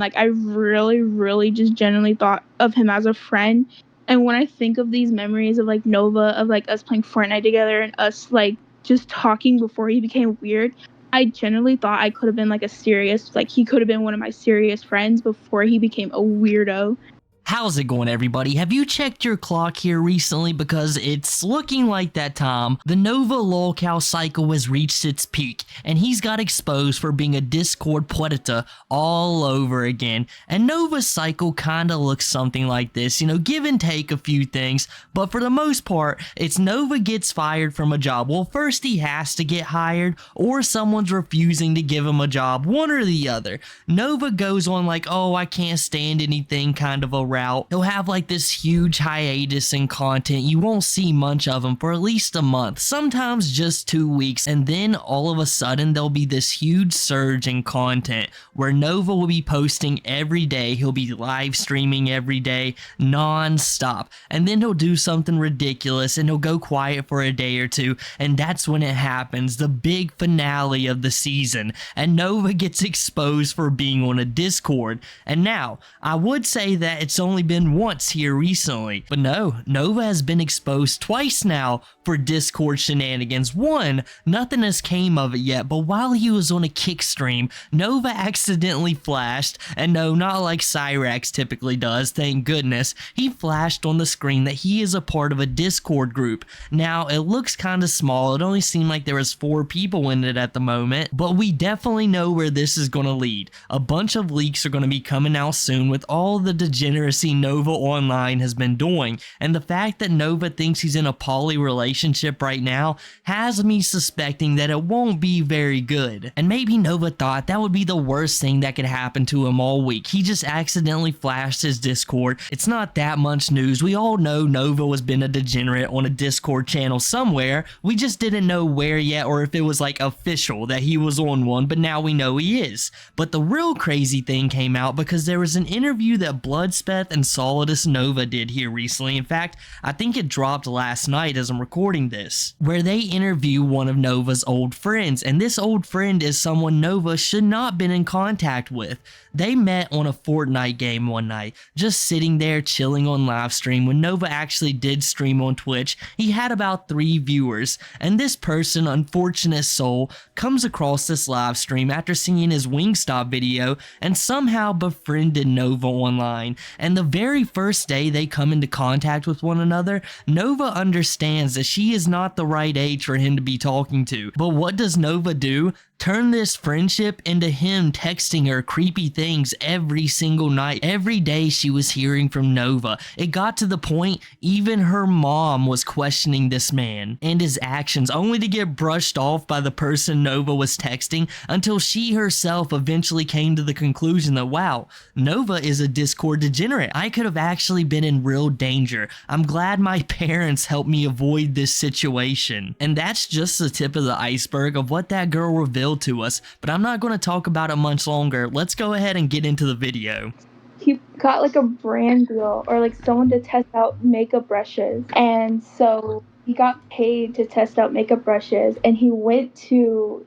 Like, I really, really just genuinely thought of him as a friend. And when I think of these memories of, like, Nova, of, like, us playing Fortnite together and us, like, just talking before he became weird, I genuinely thought I could have been, like, he could have been one of my serious friends before he became a weirdo. How's it going, everybody? Have you checked your clock here recently? Because it's looking like that time the Nova lolcow cycle has reached its peak, and he's got exposed for being a Discord predator all over again. And Nova's cycle kinda looks something like this, give and take a few things, but for the most part, it's Nova gets fired from a job. Well, first he has to get hired, or someone's refusing to give him a job, one or the other. Nova goes on like, oh, I can't stand anything kind of a route. He'll have like this huge hiatus in content. You won't see much of him for at least a month, sometimes just 2 weeks, and then all of a sudden there'll be this huge surge in content where Nova will be posting every day. He'll be live streaming every day non-stop, and then he'll do something ridiculous and he'll go quiet for a day or two, and that's when it happens, the big finale of the season, and Nova gets exposed for being on a Discord. And now I would say that it's only been once here recently, but no, Nova has been exposed twice now for Discord shenanigans. One, nothing has came of it yet, but while he was on a kick stream, Nova accidentally flashed, and no, not like Cyrax typically does, thank goodness, he flashed on the screen that he is a part of a Discord group. Now, it looks kinda small, it only seemed like there was 4 people in it at the moment, but we definitely know where this is gonna lead. A bunch of leaks are gonna be coming out soon with all the degeneracy Nova Online has been doing, and the fact that Nova thinks he's in a poly relationship right now has me suspecting that it won't be very good. And maybe Nova thought that would be the worst thing that could happen to him all week. He just accidentally flashed his Discord. It's not that much news. We all know Nova has been a degenerate on a Discord channel somewhere. We just didn't know where yet, or if it was like official that he was on one, but now we know he is. But the real crazy thing came out because there was an interview that Bloodspeth and Solidus Nova did here recently. In fact, I think it dropped last night as I'm recording this, where they interview one of Nova's old friends, and this old friend is someone Nova should not been in contact with. They met on a Fortnite game one night, just sitting there chilling on live stream. When Nova actually did stream on Twitch, he had about 3 viewers, and this person, unfortunate soul, comes across this live stream after seeing his Wingstop video and somehow befriended Nova online. And the very first day they come into contact with one another, Nova understands that she is not the right age for him to be talking to. But what does Nova do? Turn this friendship into him texting her creepy things every single night. Every day she was hearing from Nova. It got to the point even her mom was questioning this man and his actions, only to get brushed off by the person Nova was texting, until she herself eventually came to the conclusion that, wow, Nova is a Discord degenerate. I could have actually been in real danger. I'm glad my parents helped me avoid this situation. And that's just the tip of the iceberg of what that girl revealed to us, but I'm not going to talk about it much longer. Let's go ahead and get into the video. He got like a brand deal, or like someone to test out makeup brushes, and so he got paid to test out makeup brushes, and he went to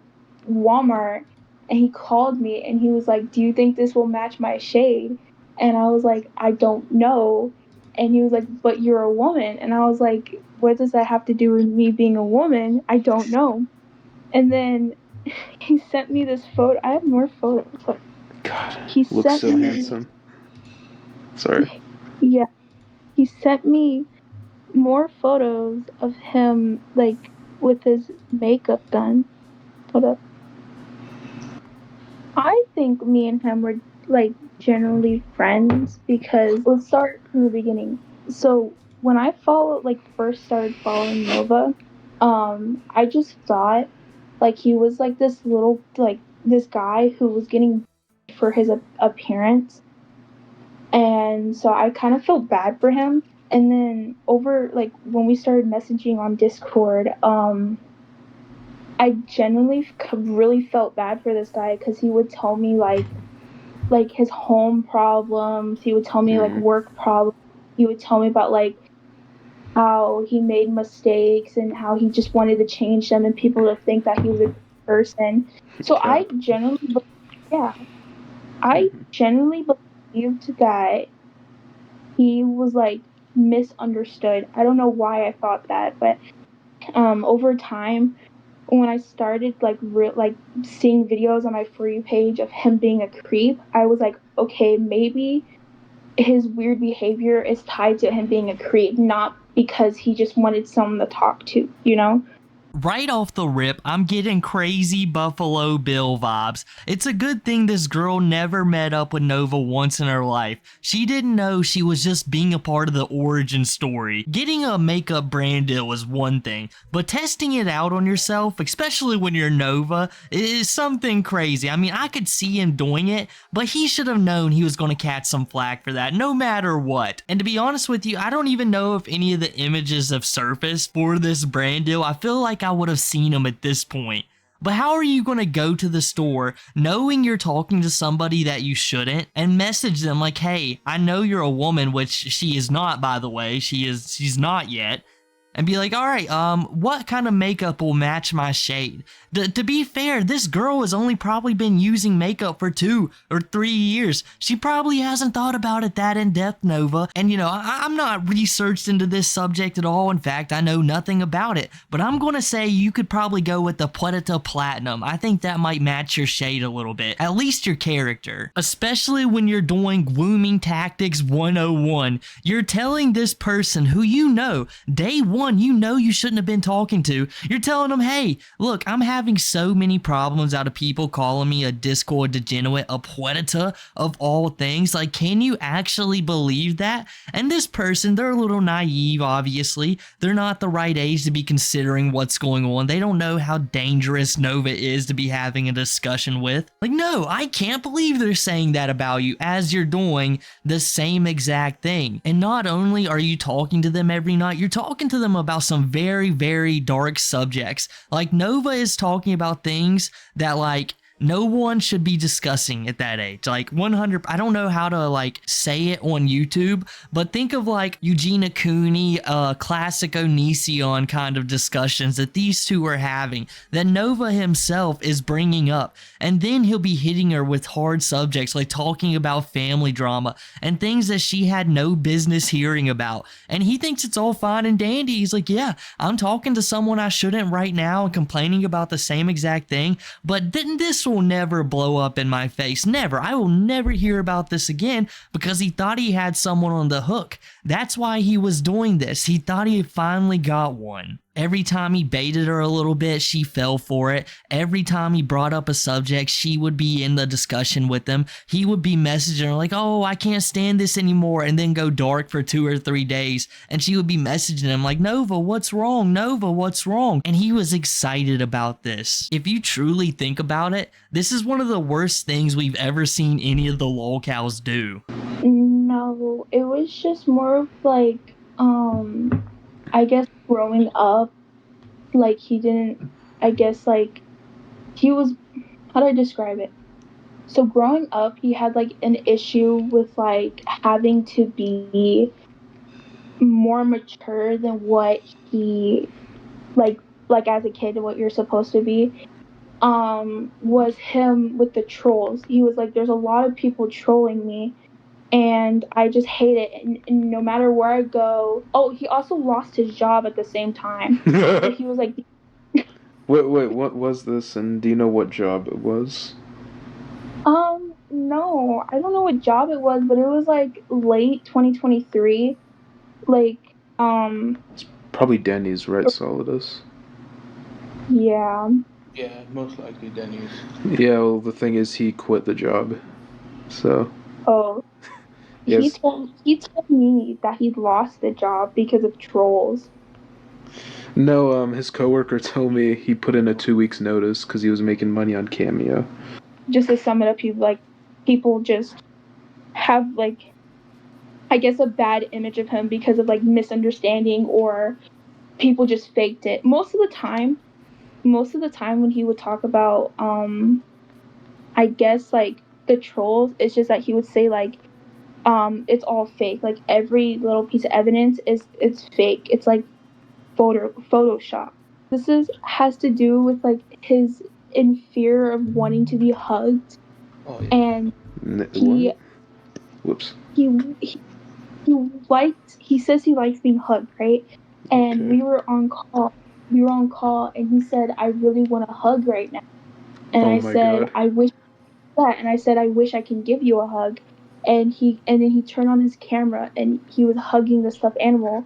Walmart and he called me and he was like, do you think this will match my shade? And I was like, I don't know. And he was like, but you're a woman. And I was like, what does that have to do with me being a woman? I don't know. And then he sent me this photo. I have more photos. But God, he looks so handsome. Sorry. Yeah. He sent me more photos of him, like, with his makeup done. Hold up. I think me and him were, like, generally friends because, let's start from the beginning. So, when I first started following Nova, I just thought, like, he was, like, this little, like, this guy who was getting for his appearance. And so I kind of felt bad for him. And then when we started messaging on Discord, I genuinely really felt bad for this guy because he would tell me, like his home problems. He would tell me, like, work problems. He would tell me about, like, how he made mistakes and how he just wanted to change them and people to think that he was a good person. So I genuinely, I genuinely believed that he was like misunderstood. I don't know why I thought that, but over time, when I started like seeing videos on my free page of him being a creep, I was like, okay, maybe his weird behavior is tied to him being a creep, not because he just wanted someone to talk to, you know? Right off the rip, I'm getting crazy Buffalo Bill vibes. It's a good thing this girl never met up with Nova once in her life. She didn't know she was just being a part of the origin story. Getting a makeup brand deal is one thing, but testing it out on yourself, especially when you're Nova, is something crazy. I mean, I could see him doing it, but he should have known he was going to catch some flack for that, no matter what. And to be honest with you, I don't even know if any of the images have surfaced for this brand deal. I feel like I would have seen them at this point. But how are you going to go to the store knowing you're talking to somebody that you shouldn't and message them like, hey, I know you're a woman, which she is not, by the way. She's not yet. And be like, all right, what kind of makeup will match my shade? To be fair, this girl has only probably been using makeup for 2 or 3 years. She probably hasn't thought about it that in depth, Nova. And you know, I'm not researched into this subject at all. In fact, I know nothing about it. But I'm gonna say you could probably go with the Puerta Platinum. I think that might match your shade a little bit, at least your character. Especially when you're doing grooming tactics 101. You're telling this person who you know, day one, you know you shouldn't have been talking to. You're telling them, hey, look, I'm having so many problems out of people calling me a Discord degenerate, a Puerta of all things. Like, can you actually believe that? And this person, they're a little naive, obviously. They're not the right age to be considering what's going on. They don't know how dangerous Nova is to be having a discussion with. Like, no, I can't believe they're saying that about you as you're doing the same exact thing. And not only are you talking to them every night, you're talking to them about some very, very dark subjects. Like, Nova is talking about things that, like, no one should be discussing at that age. Like 100, I don't know how to like say it on YouTube, but think of like Eugenia Cooney, classic Onision kind of discussions that these two are having, that Nova himself is bringing up. And then he'll be hitting her with hard subjects like talking about family drama and things that she had no business hearing about. And he thinks it's all fine and dandy. He's like, yeah, I'm talking to someone I shouldn't right now and complaining about the same exact thing, but then this will never blow up in my face. Never. I will never hear about this again, because he thought he had someone on the hook. That's why he was doing this. He thought he finally got one. Every time he baited her a little bit, she fell for it. Every time he brought up a subject, she would be in the discussion with him. He would be messaging her like, oh, I can't stand this anymore, and then go dark for 2 or 3 days. And she would be messaging him like, Nova, what's wrong? Nova, what's wrong? And he was excited about this. If you truly think about it, this is one of the worst things we've ever seen any of the lolcows do. No, it was just more of like, I guess growing up, like he didn't, I guess like he was, how do I describe it? So growing up, he had like an issue with like having to be more mature than what he like as a kid what you're supposed to be. Was him with the trolls. He was like, there's a lot of people trolling me and I just hate it. And no matter where I go, oh, he also lost his job at the same time. So he was like, wait, what was this? And do you know what job it was? no, I don't know what job it was, but it was like late 2023. Like, It's probably Denny's, right, Solidus? yeah. Yeah, most likely Denny's. Yeah, well, the thing is, he quit the job. So. Oh, Yes. he told me that he lost the job because of trolls. No, his coworker told me he put in a 2 weeks notice because he was making money on Cameo. Just to sum it up, people just have like, I guess, a bad image of him because of like misunderstanding, or people just faked it. Most of the time when he would talk about I guess like the trolls, it's just that he would say like it's all fake. Like every little piece of evidence it's fake. It's like Photoshop. Has to do with like his in fear of wanting to be hugged. Oh, yeah. And He What? Whoops. he he says he likes being hugged, right? And Okay. we were on call, and he said, I really want a hug right now. And Oh I my said, god. I wish that. And I said, I wish I can give you a hug. And then he turned on his camera, and he was hugging the stuffed animal,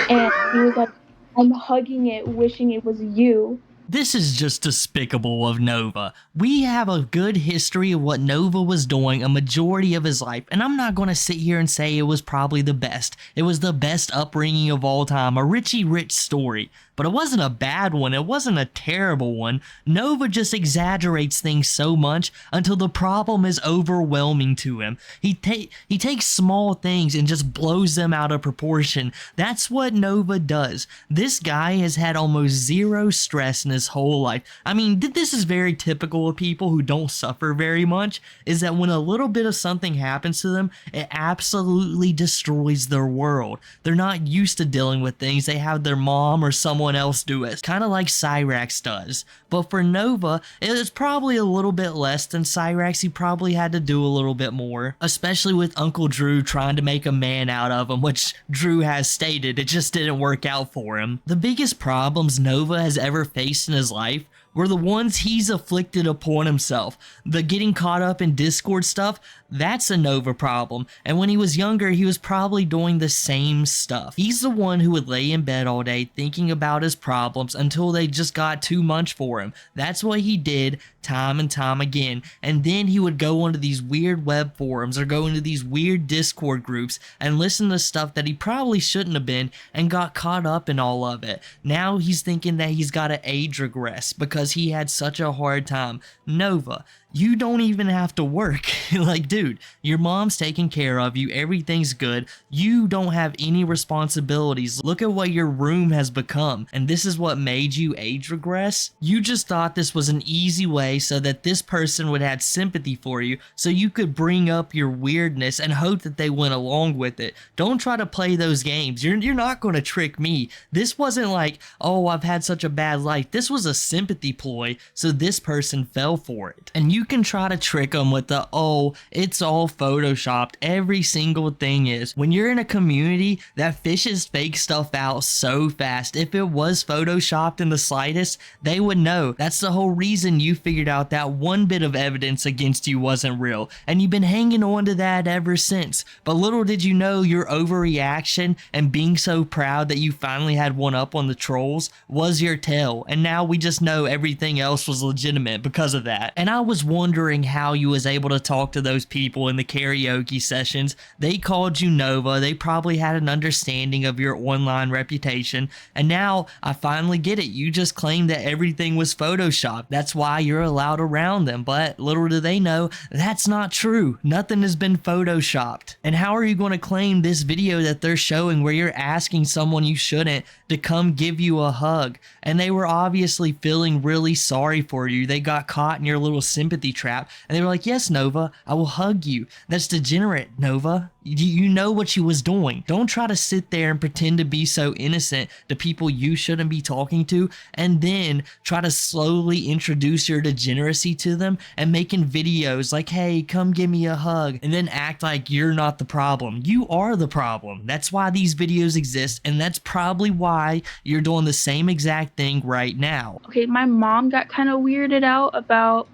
and he was like, I'm hugging it, wishing it was you. This is just despicable of Nova. We have a good history of what Nova was doing a majority of his life, and I'm not going to sit here and say it was probably the best. It was the best upbringing of all time, a Richie Rich story. But it wasn't a bad one, it wasn't a terrible one. Nova just exaggerates things so much until the problem is overwhelming to him. He takes small things and just blows them out of proportion. That's what Nova does. This guy has had almost zero stress in his whole life. I mean, this is very typical of people who don't suffer very much, is that when a little bit of something happens to them, it absolutely destroys their world. They're not used to dealing with things. They have their mom or someone else do it, kind of like Cyrax does. But for Nova, it's probably a little bit less than Cyrax. He probably had to do a little bit more, especially with Uncle Drew trying to make a man out of him, which Drew has stated it just didn't work out for him. The biggest problems Nova has ever faced in his life were the ones he's afflicted upon himself. The getting caught up in Discord stuff, that's a Nova problem. And when he was younger, he was probably doing the same stuff. He's the one who would lay in bed all day thinking about his problems until they just got too much for him. That's what he did time and time again. And then he would go onto these weird web forums or go into these weird Discord groups and listen to stuff that he probably shouldn't have been and got caught up in all of it. Now he's thinking that he's got to age regress because he had such a hard time. Nova, you don't even have to work. Like, dude, your mom's taking care of you. Everything's good. You don't have any responsibilities. Look at what your room has become. And this is what made you age regress? You just thought this was an easy way so that this person would have sympathy for you, so you could bring up your weirdness and hope that they went along with it. Don't try to play those games. You're not going to trick me. This wasn't like, oh, I've had such a bad life. This was a sympathy ploy, so this person fell for it. And you can try to trick them with the, oh, it's all photoshopped. Every single thing is. When you're in a community that fishes fake stuff out so fast, if it was photoshopped in the slightest, they would know. That's the whole reason you figured out that one bit of evidence against you wasn't real, and you've been hanging on to that ever since. But little did you know your overreaction and being so proud that you finally had one up on the trolls was your tell, and now we just know everything else was legitimate because of that. And I was wondering how you was able to talk to those people in the karaoke sessions. They called you Nova. They probably had an understanding of your online reputation, and now I finally get it. You just claimed that everything was photoshopped. That's why you're allowed around them, but little do they know that's not true. Nothing has been photoshopped. And how are you going to claim this video that they're showing where you're asking someone you shouldn't to come give you a hug, and they were obviously feeling really sorry for you? They got caught in your little sympathy trap, and they were like, yes, Nova, I will hug you. That's degenerate, Nova. You know what you was doing. Don't try to sit there and pretend to be so innocent to people you shouldn't be talking to, and then try to slowly introduce your degeneracy to them and making videos like, hey, come give me a hug, and then act like you're not the problem. You are the problem. That's why these videos exist, and that's probably why you're doing the same exact thing right now. Okay, my mom got kind of weirded out about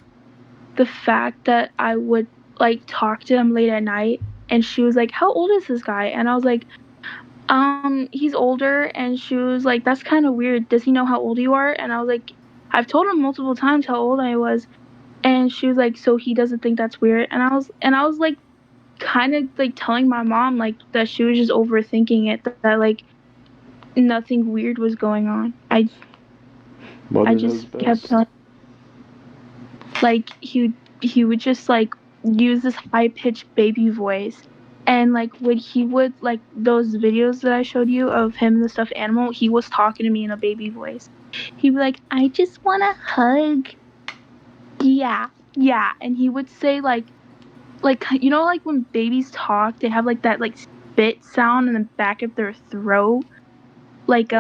the fact that I would like talk to him late at night, and she was like, how old is this guy? And I was like, he's older. And she was like, that's kind of weird. Does he know how old you are? And I was like, I've told him multiple times how old I was. And she was like, so he doesn't think that's weird? And I was like, kind of like telling my mom like that she was just overthinking it, that like nothing weird was going on. I just kept telling, like he would just like use this high pitched baby voice, and like when he would like those videos that I showed you of him and the stuffed animal, he was talking to me in a baby voice. He'd be like, I just want a hug. Yeah, and he would say like you know, like when babies talk, they have like that like spit sound in the back of their throat, like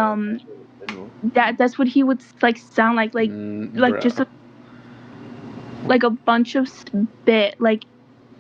that's what he would like sound like just like a bunch of spit, like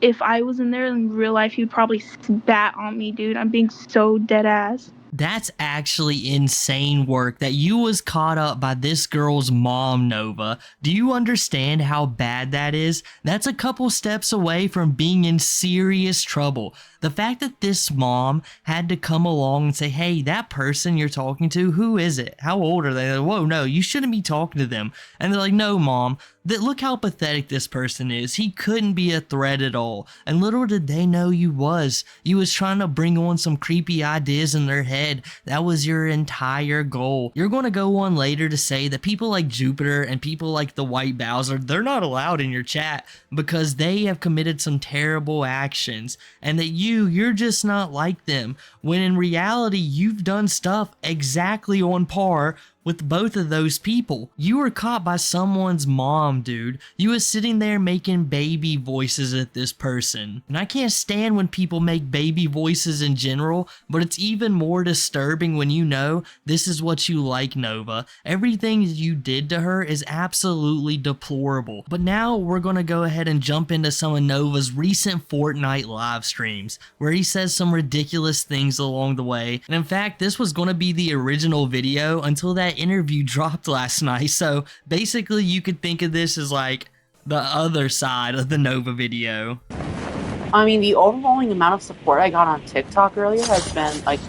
if I was in there in real life, he would probably spat on me, dude. I'm being so dead ass. That's actually insane work that you was caught up by this girl's mom, Nova. Do you understand how bad that is? That's a couple steps away from being in serious trouble. The fact that this mom had to come along and say, hey, that person you're talking to, who is it? How old are they? They're like, whoa, no, you shouldn't be talking to them. And they're like, no, mom, look how pathetic this person is. He couldn't be a threat at all. And little did they know you was. You was trying to bring on some creepy ideas in their head. That was your entire goal. You're going to go on later to say that people like Jupiter and people like the White Bowser, they're not allowed in your chat because they have committed some terrible actions, and that you're just not like them, when in reality you've done stuff exactly on par with both of those people. You were caught by someone's mom, dude. You was sitting there making baby voices at this person. And I can't stand when people make baby voices in general, but it's even more disturbing when you know this is what you like, Nova. Everything you did to her is absolutely deplorable. But now we're gonna go ahead and jump into some of Nova's recent Fortnite live streams, where he says some ridiculous things along the way. And in fact, this was gonna be the original video until that interview dropped last night. So basically you could think of this as like the other side of the Nova video. I mean, the overwhelming amount of support I got on TikTok earlier has been like,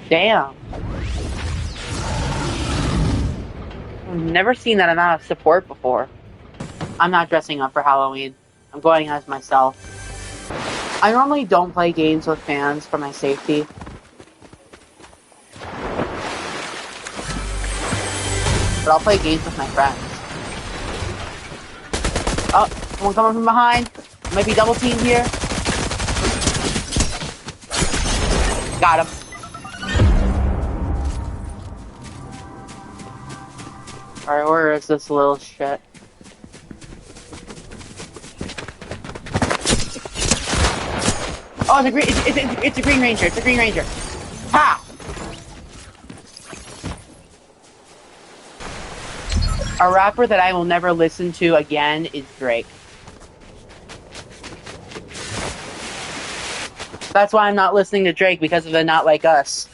damn. I've never seen that amount of support before. I'm not dressing up for Halloween. I'm going as myself. I normally don't play games with fans for my safety. But I'll play games with my friends. Oh, someone coming from behind. Might be double teamed here. Got him. Alright, where is this little shit? Oh, it's a green ranger. It's a green ranger. Ha! A rapper that I will never listen to again is Drake. That's why I'm not listening to Drake, because of the Not Like Us.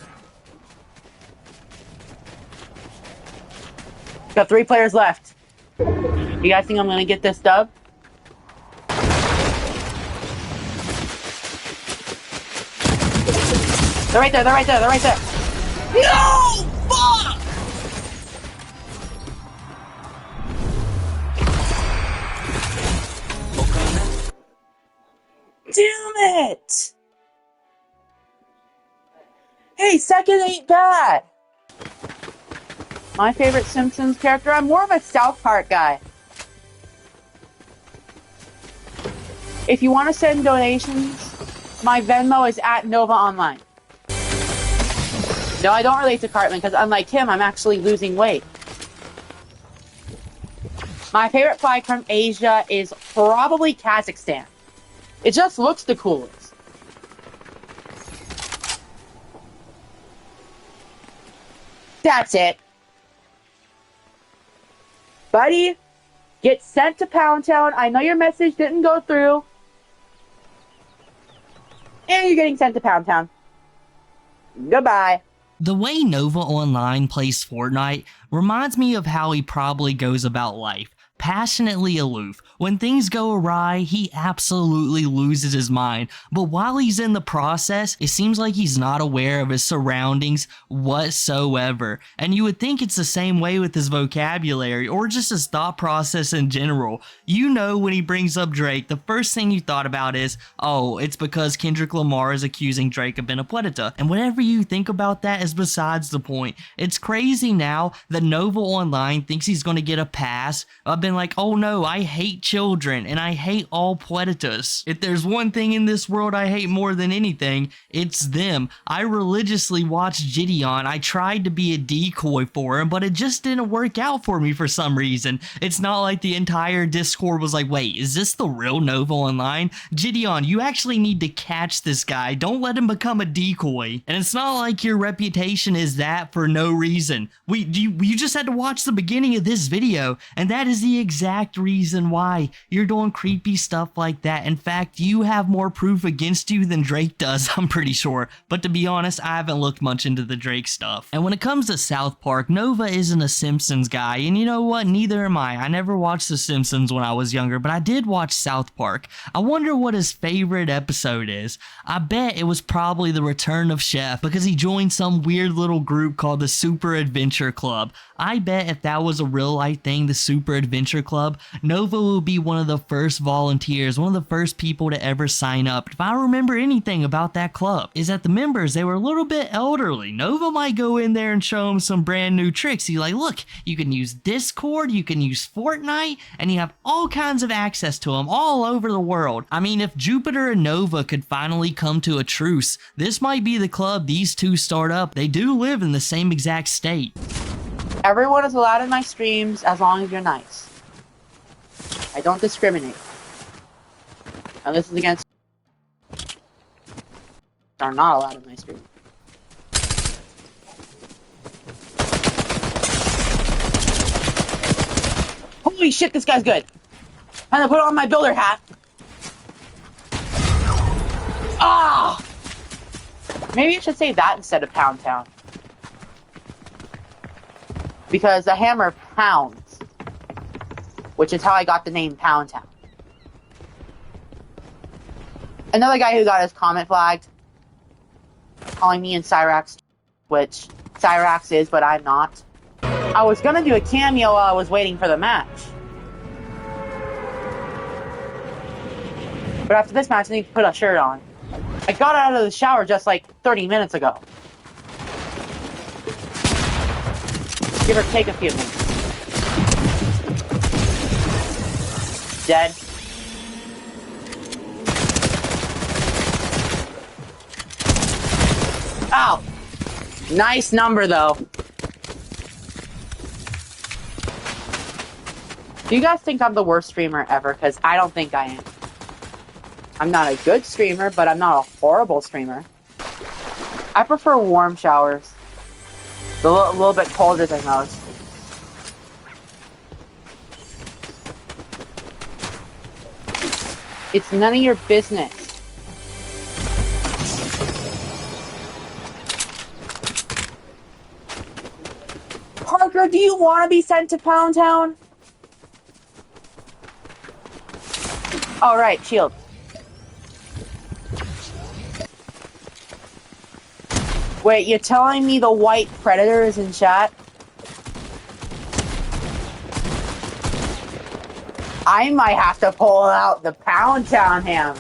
Got 3 players left. You guys think I'm gonna get this dub? They're right there, they're right there, they're right there. No! Fuck! Damn it! Hey, second ain't bad! My favorite Simpsons character? I'm more of a South Park guy. If you want to send donations, my Venmo is at Nova Online. No, I don't relate to Cartman, because unlike him, I'm actually losing weight. My favorite flag from Asia is probably Kazakhstan. It just looks the coolest. That's it. Buddy, get sent to Pound Town. I know your message didn't go through. And you're getting sent to Pound Town. Goodbye. The way Nova Online plays Fortnite reminds me of how he probably goes about life. Passionately aloof. When things go awry, he absolutely loses his mind. But while he's in the process, it seems like he's not aware of his surroundings whatsoever. And you would think it's the same way with his vocabulary, or just his thought process in general. You know, when he brings up Drake, the first thing you thought about is, oh, it's because Kendrick Lamar is accusing Drake of being a predator. And whatever you think about that is besides the point. It's crazy now that Nova Online thinks he's going to get a pass. I've been like, oh no, I hate children and I hate all predators. If there's one thing in this world I hate more than anything, it's them. I religiously watched Gideon. I tried to be a decoy for him, but it just didn't work out for me for some reason. It's not like the entire Discord was like, wait, is this the real Nova Online? Gideon, you actually need to catch this guy. Don't let him become a decoy. And it's not like your reputation is that for no reason. You just had to watch the beginning of this video, and that is the the exact reason why you're doing creepy stuff like that. In fact, you have more proof against you than Drake does, I'm pretty sure. But to be honest, I haven't looked much into the Drake stuff. And when it comes to South Park, Nova isn't a Simpsons guy, and you know what? Neither am I. I never watched The Simpsons when I was younger, but I did watch South Park. I wonder what his favorite episode is. I bet it was probably the return of Chef, because he joined some weird little group called the Super Adventure Club. I bet if that was a real life thing, the Super Adventure Club, Nova will be one of the first volunteers, one of the first people to ever sign up. If I remember anything about that club, is that the members, they were a little bit elderly. Nova might go in there and show them some brand new tricks. He's like, look, you can use Discord, you can use Fortnite, and you have all kinds of access to them all over the world. I mean, if Jupiter and Nova could finally come to a truce, this might be the club these two start up. They do live in the same exact state. Everyone is allowed in my streams as long as you're nice. I don't discriminate. And this is against... are not allowed in my stream. Holy shit, this guy's good. I'm gonna put on my builder hat. Ah! Maybe I should say that instead of Pound Town. Because the hammer pounds. Which is how I got the name Pound Town. Another guy who got his comment flagged. Calling me and Cyrax. Which Cyrax is, but I'm not. I was gonna do a cameo while I was waiting for the match. But after this match, I need to put a shirt on. I got out of the shower just like 30 minutes ago. Give or take a few minutes. Dead. Ow! Nice number, though. Do you guys think I'm the worst streamer ever? Because I don't think I am. I'm not a good streamer, but I'm not a horrible streamer. I prefer warm showers. A little bit colder than most. It's none of your business. Parker, do you want to be sent to Pound Town? Alright, shield. Wait, you're telling me the white predator is in chat? I might have to pull out the Pound Town hammer.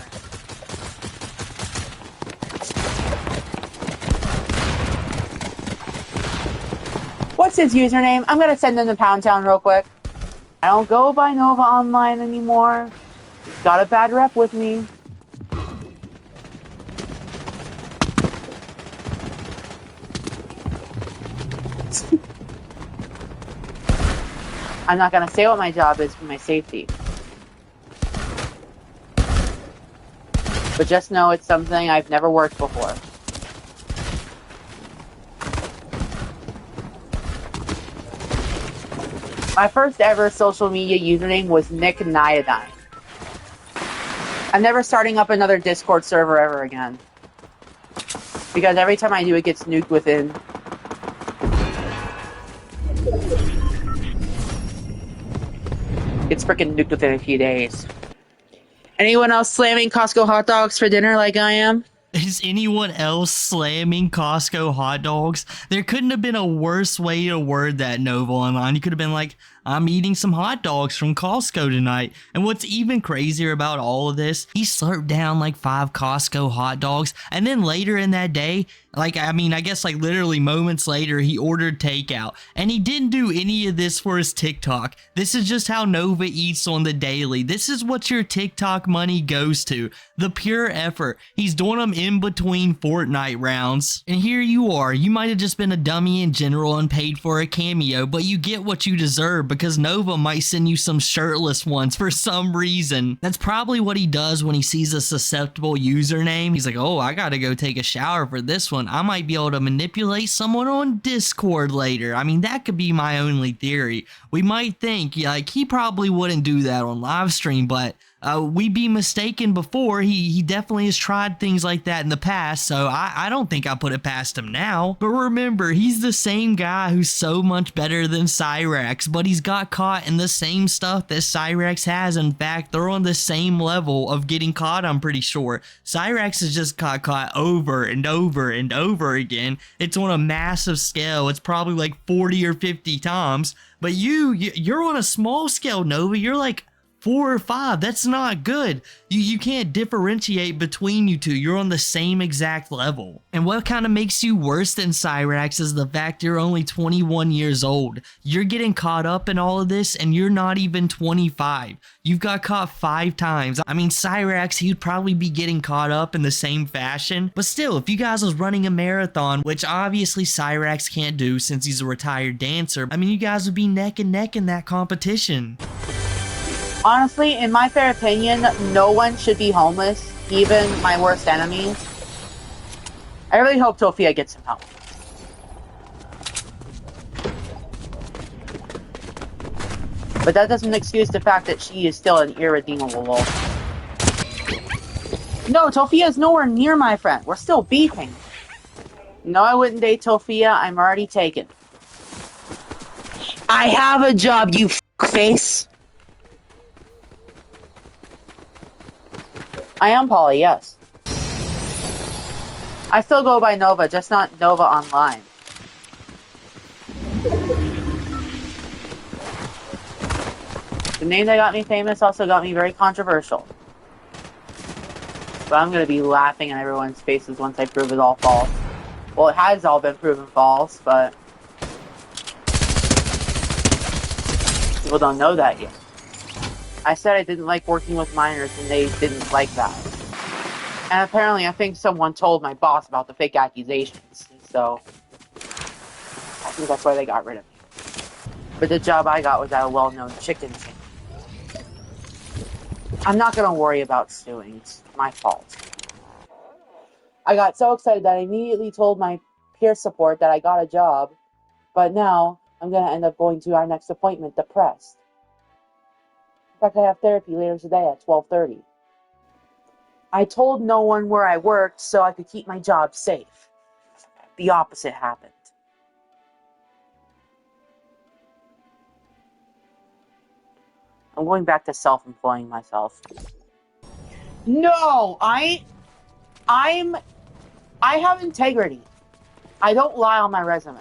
What's his username? I'm gonna send him to Pound Town real quick. I don't go by Nova Online anymore. He's got a bad rep with me. I'm not gonna say what my job is for my safety. But just know it's something I've never worked before. My first ever social media username was Nick Niodine. I'm never starting up another Discord server ever again. Because every time I do, it gets nuked within. It's freaking nuked within a few days. Anyone else slamming Costco hot dogs for dinner like I am? Is anyone else slamming Costco hot dogs? There couldn't have been a worse way to word that, Nova Online. You could have been like, I'm eating some hot dogs from Costco tonight. And what's even crazier about all of this, he slurped down like 5 Costco hot dogs. And then later in that day, I guess literally moments later, he ordered takeout. And he didn't do any of this for his TikTok. This is just how Nova eats on the daily. This is what your TikTok money goes to. The pure effort. He's doing them in between Fortnite rounds. And here you are. You might have just been a dummy in general and paid for a cameo, but you get what you deserve because Nova might send you some shirtless ones for some reason. That's probably what he does when he sees a susceptible username. He's like, oh, I gotta go take a shower for this one. I might be able to manipulate someone on Discord later. I mean, that could be my only theory. We might think, like, he probably wouldn't do that on live stream, but we'd be mistaken before. He definitely has tried things like that in the past, so I don't think I put it past him now. But remember, he's the same guy who's so much better than Cyrax, but he's got caught in the same stuff that Cyrax has. In fact, they're on the same level of getting caught, I'm pretty sure. Cyrax has just got caught over and over and over again. It's on a massive scale. It's probably like 40 or 50 times. But you're on a small scale, Nova. You're like 4 or 5. That's not good. You can't differentiate between you two. You're on the same exact level. And what kind of makes you worse than Cyrax is the fact you're only 21 years old. You're getting caught up in all of this and you're not even 25. You've got caught 5 times. I mean, Cyrax, he'd probably be getting caught up in the same fashion. But still, if you guys was running a marathon, which obviously Cyrax can't do since he's a retired dancer, I mean, you guys would be neck and neck in that competition. Honestly, in my fair opinion, no one should be homeless, even my worst enemies. I really hope Tophia gets some help. But that doesn't excuse the fact that she is still an irredeemable lol. No, Tophia is nowhere near my friend. We're still beefing. No, I wouldn't date Tophia. I'm already taken. I have a job, you face. I am Polly, yes. I still go by Nova, just not Nova online. The name that got me famous also got me very controversial. But I'm gonna be laughing in everyone's faces once I prove it all false. Well, it has all been proven false, but people don't know that yet. I said I didn't like working with minors, and they didn't like that. And apparently, I think someone told my boss about the fake accusations, so I think that's why they got rid of me. But the job I got was at a well-known chicken chain. I'm not gonna worry about suing. It's my fault. I got so excited that I immediately told my peer support that I got a job, but now I'm gonna end up going to our next appointment depressed. In fact, I have therapy later today at 12:30. I told no one where I worked so I could keep my job safe. The opposite happened. I'm going back to self-employing myself. No, I have integrity. I don't lie on my resume.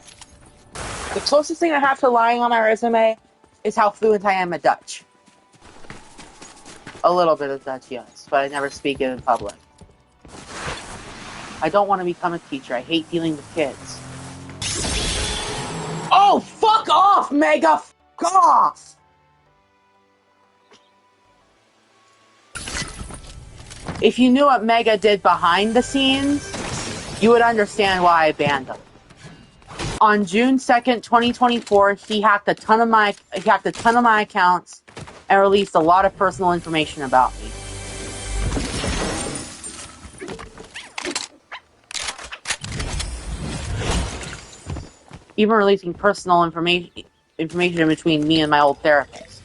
The closest thing I have to lying on my resume is how fluent I am at Dutch. A little bit of Dutch, yes, but I never speak it in public. I don't want to become a teacher. I hate dealing with kids. Oh, fuck off, Mega! Fuck off! If you knew what Mega did behind the scenes, you would understand why I banned him. On June 2nd, 2024, he hacked a ton of my accounts and released a lot of personal information about me. Even releasing personal information between me and my old therapist.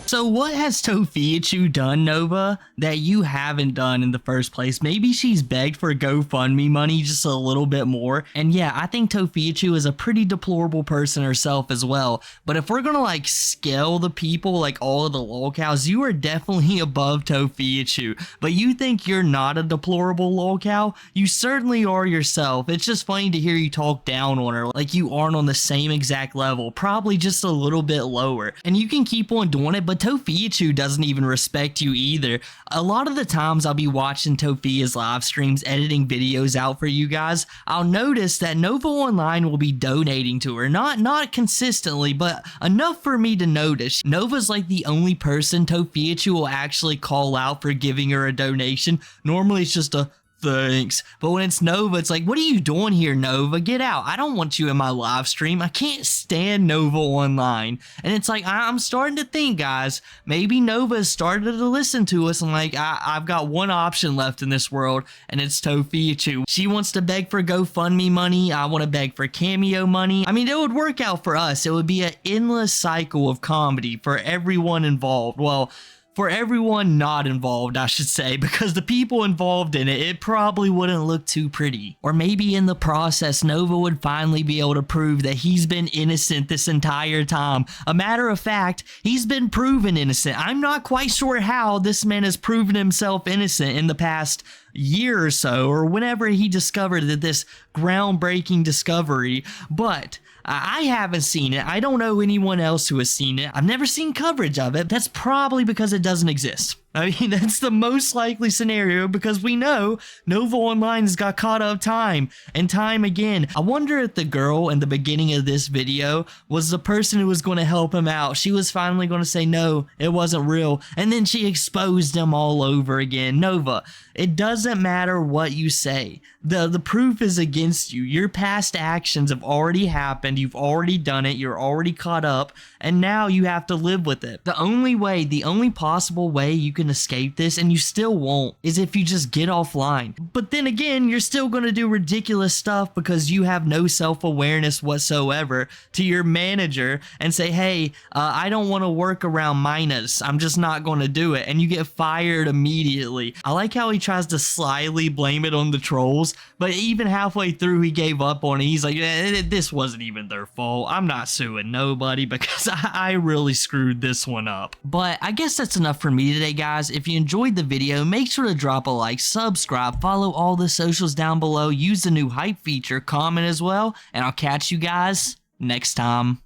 So what has tophiachu done, Nova, that you haven't done in the first place? Maybe she's begged for GoFundMe money just a little bit more. And yeah, I think tophiachu is a pretty deplorable person herself as well. But if we're gonna like scale the people, like all of the lolcows, you are definitely above tophiachu. But you think you're not a deplorable lolcow? You certainly are yourself. It's just funny to hear you talk down on her like you aren't on the same exact level, probably just a little bit lower. And you can keep on doing it, but tophiachu doesn't even respect you either. A lot of the times I'll be watching Tophia's live streams, editing videos out for you guys, I'll notice that Nova Online will be donating to her. Not consistently, but enough for me to notice. Nova's like the only person tophiachu will actually call out for giving her a donation. Normally it's just a thanks. But when it's Nova, it's like, what are you doing here, Nova? Get out. I don't want you in my live stream. I can't stand Nova online. And it's like, I'm starting to think, guys, maybe Nova has started to listen to us and like, I've got one option left in this world, and it's tophiachu. She wants to beg for GoFundMe money. I want to beg for Cameo money. I mean, it would work out for us. It would be an endless cycle of comedy for everyone involved. Well, for everyone not involved, I should say, because the people involved in it, it probably wouldn't look too pretty. Or maybe in the process, Nova would finally be able to prove that he's been innocent this entire time. A matter of fact, he's been proven innocent. I'm not quite sure how this man has proven himself innocent in the past year or so, or whenever he discovered that this groundbreaking discovery, but I haven't seen it. I don't know anyone else who has seen it. I've never seen coverage of it. That's probably because it doesn't exist. I mean, that's the most likely scenario because we know Nova Online has got caught up time and time again. I wonder if the girl in the beginning of this video was the person who was going to help him out. She was finally going to say, no, it wasn't real. And then she exposed him all over again. Nova, it doesn't matter what you say. The proof is against you. Your past actions have already happened. You've already done it. You're already caught up. And now you have to live with it. The only possible way you can escape this, and you still won't, is if you just get offline. But then again, you're still going to do ridiculous stuff because you have no self-awareness whatsoever to your manager and say, hey, I don't want to work around minors. I'm just not going to do it. And you get fired immediately. I like how he tries to slyly blame it on the trolls, but even halfway through he gave up on it. He's like, this wasn't even their fault. I'm not suing nobody because I really screwed this one up. But I guess that's enough for me today, guys. If you enjoyed the video, make sure to drop a like, subscribe, follow all the socials down below, use the new hype feature, comment as well, and I'll catch you guys next time.